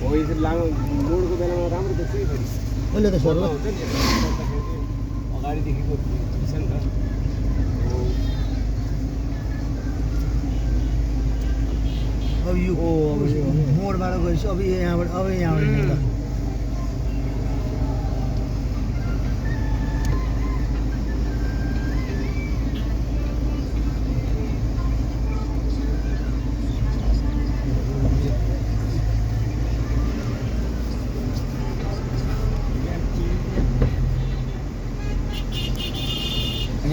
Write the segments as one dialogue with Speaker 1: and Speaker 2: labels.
Speaker 1: हो यसरी लामो मोडको बेलामा राम्रो देख्छ कि फेरि
Speaker 2: अहिले त सर
Speaker 1: हुन्छ नि अगाडिदेखिको छ नि त
Speaker 2: अब यो मोडबाट गएपछि अब यहाँबाट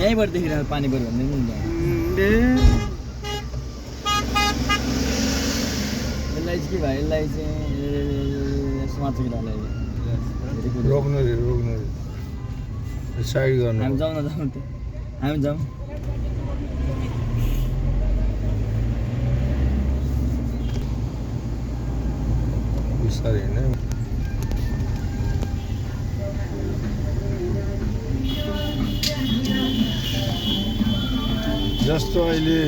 Speaker 2: यहीँबाट देखिरहेको पानी पऱ्यो भन्दै पनि यसलाई चाहिँ के भयो यसलाई चाहिँ समात्छ कि
Speaker 3: रोक्नु साइड गर्नु
Speaker 2: हामी जाउँ न हामी जाउँ
Speaker 3: बिस्तारै होइन जस्तो अहिले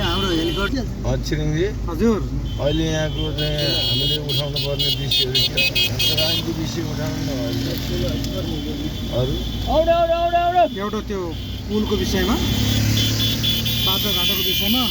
Speaker 2: हाम्रो हेलिकप्टर
Speaker 3: छिरिङजी
Speaker 1: हजुर
Speaker 3: अहिले यहाँको चाहिँ हामीले उठाउनु पर्ने विषयहरू के राजनीतिक विषय उठाउनु न अरू
Speaker 1: एउटा त्यो पुलको विषयमा बाटोघाटोको विषयमा